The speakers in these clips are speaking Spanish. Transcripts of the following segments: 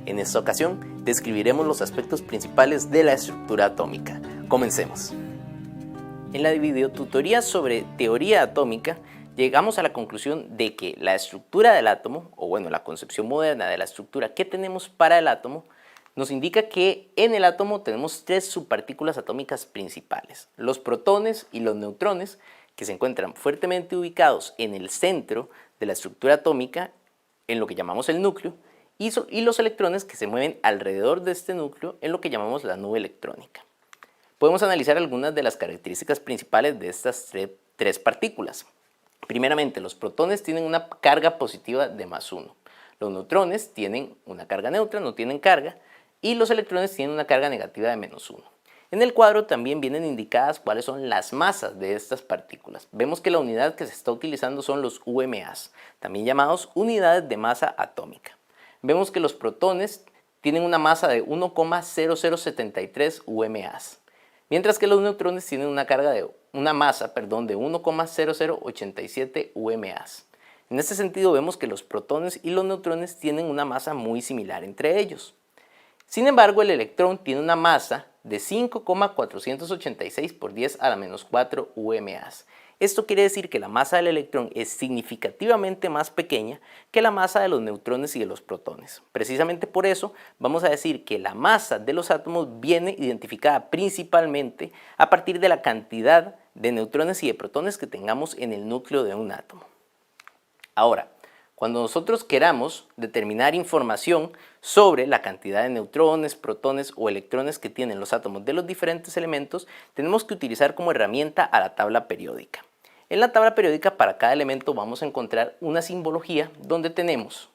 En esta ocasión, describiremos los aspectos principales de la estructura atómica. Comencemos. En la videotutoría sobre teoría atómica, llegamos a la conclusión de que la estructura del átomo, o bueno, la concepción moderna de la estructura que tenemos para el átomo, nos indica que en el átomo tenemos tres subpartículas atómicas principales, los protones y los neutrones, que se encuentran fuertemente ubicados en el centro de la estructura atómica, en lo que llamamos el núcleo, y los electrones que se mueven alrededor de este núcleo en lo que llamamos la nube electrónica. Podemos analizar algunas de las características principales de estas tres partículas. Primeramente, los protones tienen una carga positiva de +1. Los neutrones tienen una carga neutra, no tienen carga, y los electrones tienen una carga negativa de -1. En el cuadro también vienen indicadas cuáles son las masas de estas partículas. Vemos que la unidad que se está utilizando son los UMAs, también llamados unidades de masa atómica. Vemos que los protones tienen una masa de 1,0073 UMAs, mientras que los neutrones tienen una masa de 1,0087 UMAs. En este sentido vemos que los protones y los neutrones tienen una masa muy similar entre ellos. Sin embargo, el electrón tiene una masa de 5,486 por 10 a la -4 UMAs. Esto quiere decir que la masa del electrón es significativamente más pequeña que la masa de los neutrones y de los protones. Precisamente por eso vamos a decir que la masa de los átomos viene identificada principalmente a partir de la cantidad de neutrones y de protones que tengamos en el núcleo de un átomo. Ahora, cuando nosotros queramos determinar información sobre la cantidad de neutrones, protones o electrones que tienen los átomos de los diferentes elementos, tenemos que utilizar como herramienta a la tabla periódica. En la tabla periódica para cada elemento vamos a encontrar una simbología donde tenemos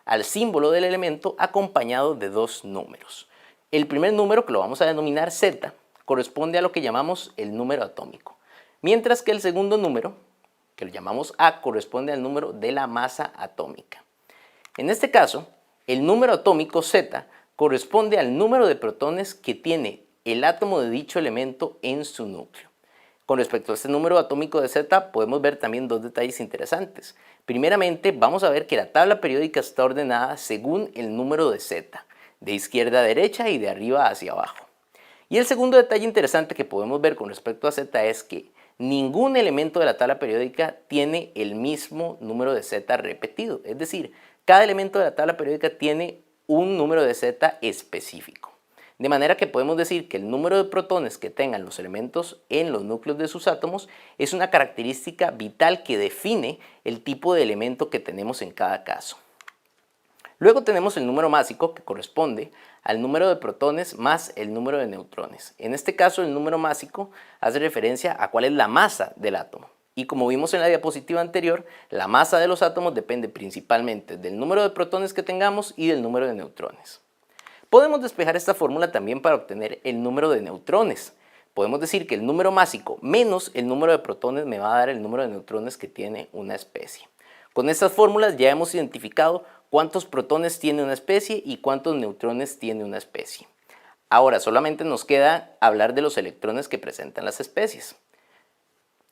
al símbolo del elemento acompañado de dos números. El primer número, que lo vamos a denominar Z, corresponde a lo que llamamos el número atómico, mientras que el segundo número, que lo llamamos A, corresponde al número de la masa atómica. En este caso, el número atómico Z corresponde al número de protones que tiene el átomo de dicho elemento en su núcleo. Con respecto a este número atómico de Z, podemos ver también dos detalles interesantes. Primeramente, vamos a ver que la tabla periódica está ordenada según el número de Z, de izquierda a derecha y de arriba hacia abajo. Y el segundo detalle interesante que podemos ver con respecto a Z es que ningún elemento de la tabla periódica tiene el mismo número de Z repetido, es decir, cada elemento de la tabla periódica tiene un número de Z específico. De manera que podemos decir que el número de protones que tengan los elementos en los núcleos de sus átomos es una característica vital que define el tipo de elemento que tenemos en cada caso. Luego tenemos el número másico, que corresponde al número de protones más el número de neutrones. En este caso, el número másico hace referencia a cuál es la masa del átomo. Y como vimos en la diapositiva anterior, la masa de los átomos depende principalmente del número de protones que tengamos y del número de neutrones. Podemos despejar esta fórmula también para obtener el número de neutrones. Podemos decir que el número másico menos el número de protones me va a dar el número de neutrones que tiene una especie. Con estas fórmulas ya hemos identificado cuántos protones tiene una especie y cuántos neutrones tiene una especie. Ahora solamente nos queda hablar de los electrones que presentan las especies.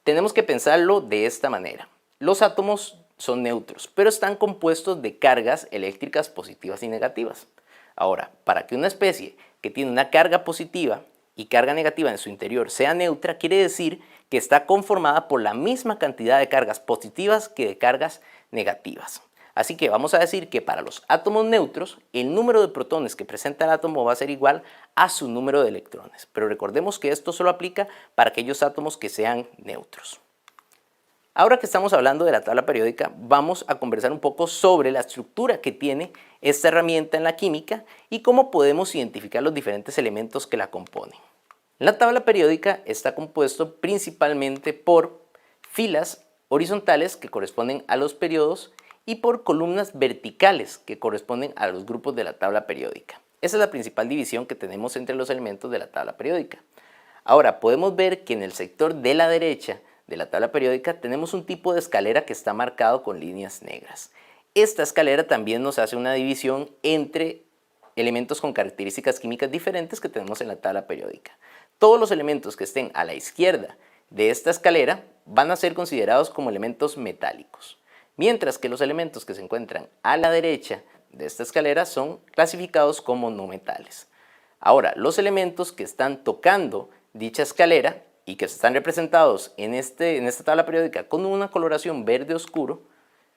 Tenemos que pensarlo de esta manera. Los átomos son neutros, pero están compuestos de cargas eléctricas positivas y negativas. Ahora, para que una especie que tiene una carga positiva y carga negativa en su interior sea neutra, quiere decir que está conformada por la misma cantidad de cargas positivas que de cargas negativas. Así que vamos a decir que para los átomos neutros, el número de protones que presenta el átomo va a ser igual a su número de electrones. Pero recordemos que esto solo aplica para aquellos átomos que sean neutros. Ahora que estamos hablando de la tabla periódica, vamos a conversar un poco sobre la estructura que tiene esta herramienta en la química y cómo podemos identificar los diferentes elementos que la componen. La tabla periódica está compuesto principalmente por filas horizontales que corresponden a los periodos y por columnas verticales que corresponden a los grupos de la tabla periódica. Esa es la principal división que tenemos entre los elementos de la tabla periódica. Ahora podemos ver que en el sector de la derecha de la tabla periódica tenemos un tipo de escalera que está marcado con líneas negras. Esta escalera también nos hace una división entre elementos con características químicas diferentes que tenemos en la tabla periódica. Todos los elementos que estén a la izquierda de esta escalera van a ser considerados como elementos metálicos, mientras que los elementos que se encuentran a la derecha de esta escalera son clasificados como no metales. Ahora, los elementos que están tocando dicha escalera y que están representados en esta tabla periódica con una coloración verde oscuro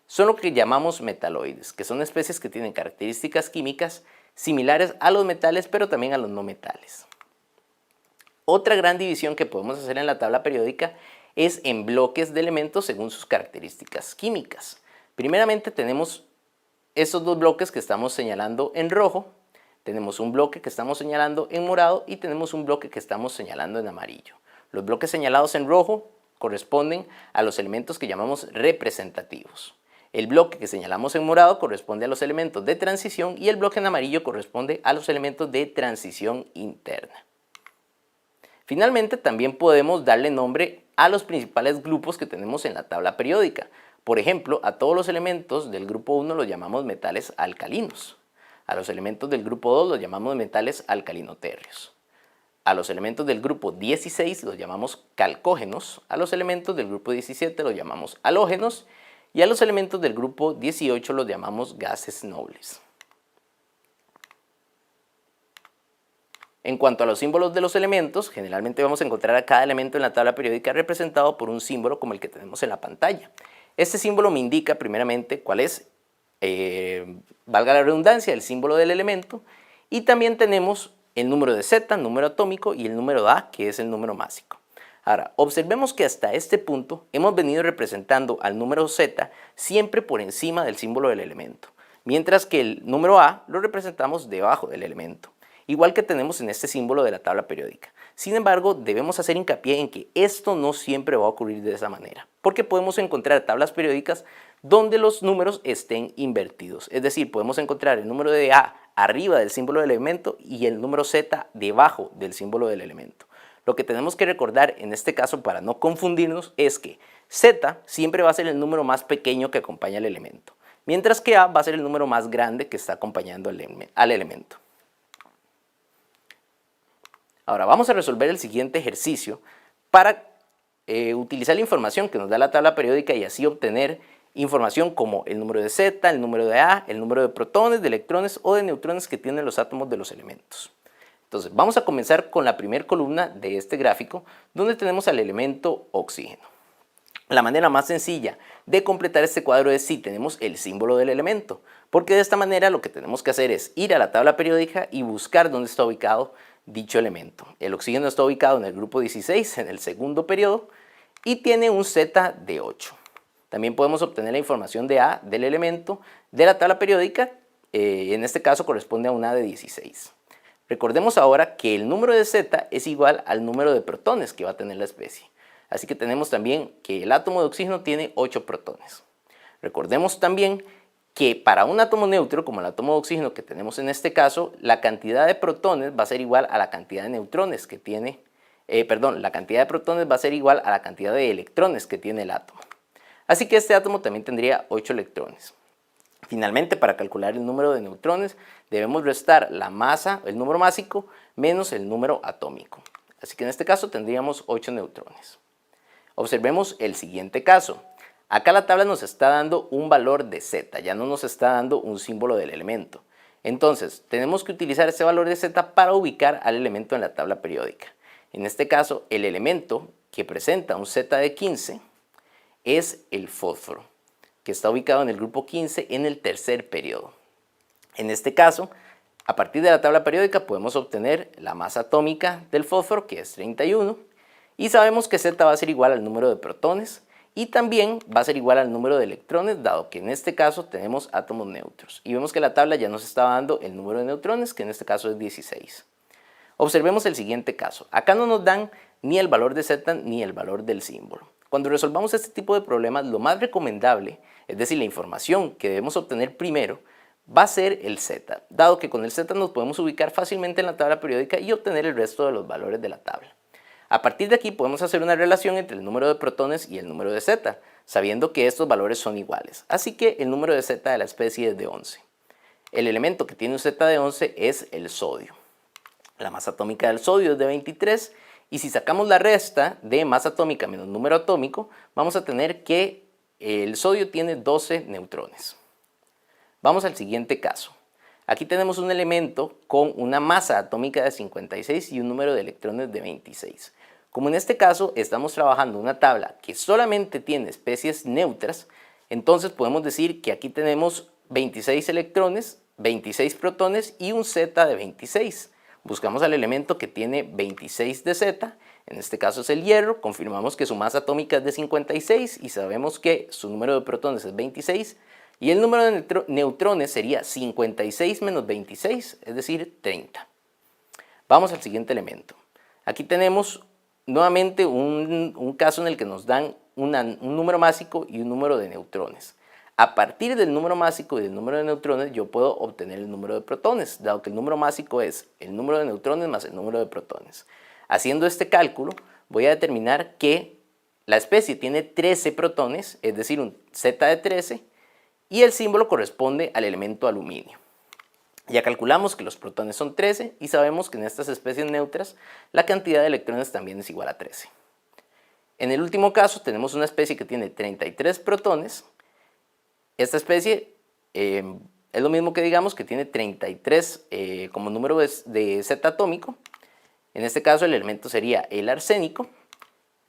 son lo que llamamos metaloides, que son especies que tienen características químicas similares a los metales, pero también a los no metales. Otra gran división que podemos hacer en la tabla periódica es en bloques de elementos según sus características químicas. Primeramente tenemos estos dos bloques que estamos señalando en rojo, tenemos un bloque que estamos señalando en morado y tenemos un bloque que estamos señalando en amarillo. Los bloques señalados en rojo corresponden a los elementos que llamamos representativos. El bloque que señalamos en morado corresponde a los elementos de transición y el bloque en amarillo corresponde a los elementos de transición interna. Finalmente, también podemos darle nombre a los principales grupos que tenemos en la tabla periódica. Por ejemplo, a todos los elementos del grupo 1 los llamamos metales alcalinos. A los elementos del grupo 2 los llamamos metales alcalinotérreos. A los elementos del grupo 16 los llamamos calcógenos. A los elementos del grupo 17 los llamamos halógenos. Y a los elementos del grupo 18 los llamamos gases nobles. En cuanto a los símbolos de los elementos, generalmente vamos a encontrar a cada elemento en la tabla periódica representado por un símbolo como el que tenemos en la pantalla. Este símbolo me indica primeramente cuál es, valga la redundancia, el símbolo del elemento, y también tenemos el número de Z, número atómico, y el número de A, que es el número másico. Ahora, observemos que hasta este punto hemos venido representando al número Z siempre por encima del símbolo del elemento, mientras que el número A lo representamos debajo del elemento, igual que tenemos en este símbolo de la tabla periódica. Sin embargo, debemos hacer hincapié en que esto no siempre va a ocurrir de esa manera, porque podemos encontrar tablas periódicas donde los números estén invertidos, es decir, podemos encontrar el número de A arriba del símbolo del elemento y el número Z debajo del símbolo del elemento. Lo que tenemos que recordar en este caso para no confundirnos es que Z siempre va a ser el número más pequeño que acompaña al elemento, mientras que A va a ser el número más grande que está acompañando al elemento. Ahora vamos a resolver el siguiente ejercicio para utilizar la información que nos da la tabla periódica y así obtener información como el número de Z, el número de A, el número de protones, de electrones o de neutrones que tienen los átomos de los elementos. Entonces vamos a comenzar con la primera columna de este gráfico donde tenemos al elemento oxígeno. La manera más sencilla de completar este cuadro es si tenemos el símbolo del elemento, porque de esta manera lo que tenemos que hacer es ir a la tabla periódica y buscar dónde está ubicado dicho elemento. El oxígeno está ubicado en el grupo 16, en el segundo periodo, y tiene un Z de 8. También podemos obtener la información de A del elemento de la tabla periódica, en este caso corresponde a un A de 16. Recordemos ahora que el número de Z es igual al número de protones que va a tener la especie. Así que tenemos también que el átomo de oxígeno tiene 8 protones. Recordemos también que para un átomo neutro, como el átomo de oxígeno que tenemos en este caso, la cantidad de protones va a ser igual a la cantidad de neutrones que tiene, la cantidad de protones va a ser igual a la cantidad de electrones que tiene el átomo. Así que este átomo también tendría 8 electrones. Finalmente, para calcular el número de neutrones, debemos restar la masa, el número másico, menos el número atómico. Así que en este caso tendríamos 8 neutrones. Observemos el siguiente caso. Acá la tabla nos está dando un valor de Z, ya no nos está dando un símbolo del elemento. Entonces, tenemos que utilizar ese valor de Z para ubicar al elemento en la tabla periódica. En este caso, el elemento que presenta un Z de 15 es el fósforo, que está ubicado en el grupo 15 en el tercer periodo. En este caso, a partir de la tabla periódica podemos obtener la masa atómica del fósforo, que es 31, y sabemos que Z va a ser igual al número de protones y también va a ser igual al número de electrones, dado que en este caso tenemos átomos neutros. Y vemos que la tabla ya nos está dando el número de neutrones, que en este caso es 16. Observemos el siguiente caso. Acá no nos dan ni el valor de Z ni el valor del símbolo. Cuando resolvamos este tipo de problemas, lo más recomendable, es decir, la información que debemos obtener primero, va a ser el Z, dado que con el Z nos podemos ubicar fácilmente en la tabla periódica y obtener el resto de los valores de la tabla. A partir de aquí podemos hacer una relación entre el número de protones y el número de Z, sabiendo que estos valores son iguales. Así que el número de Z de la especie es de 11. El elemento que tiene un Z de 11 es el sodio. La masa atómica del sodio es de 23 y si sacamos la resta de masa atómica menos número atómico, vamos a tener que el sodio tiene 12 neutrones. Vamos al siguiente caso. Aquí tenemos un elemento con una masa atómica de 56 y un número de electrones de 26. Como en este caso estamos trabajando una tabla que solamente tiene especies neutras, entonces podemos decir que aquí tenemos 26 electrones, 26 protones y un Z de 26. Buscamos al elemento que tiene 26 de Z, en este caso es el hierro, confirmamos que su masa atómica es de 56 y sabemos que su número de protones es 26 y el número de neutrones sería 56 menos 26, es decir, 30. Vamos al siguiente elemento. Aquí tenemos nuevamente un caso en el que nos dan un número másico y un número de neutrones. A partir del número másico y del número de neutrones yo puedo obtener el número de protones, dado que el número másico es el número de neutrones más el número de protones. Haciendo este cálculo voy a determinar que la especie tiene 13 protones, es decir, un Z de 13, y el símbolo corresponde al elemento aluminio. Ya calculamos que los protones son 13 y sabemos que en estas especies neutras la cantidad de electrones también es igual a 13. En el último caso tenemos una especie que tiene 33 protones. Esta especie es lo mismo que digamos que tiene 33 como número de Z atómico. En este caso el elemento sería el arsénico,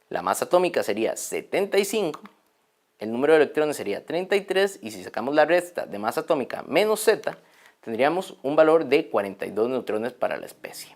la masa atómica sería 75, el número de electrones sería 33 y si sacamos la resta de masa atómica menos Z, tendríamos un valor de 42 neutrones para la especie.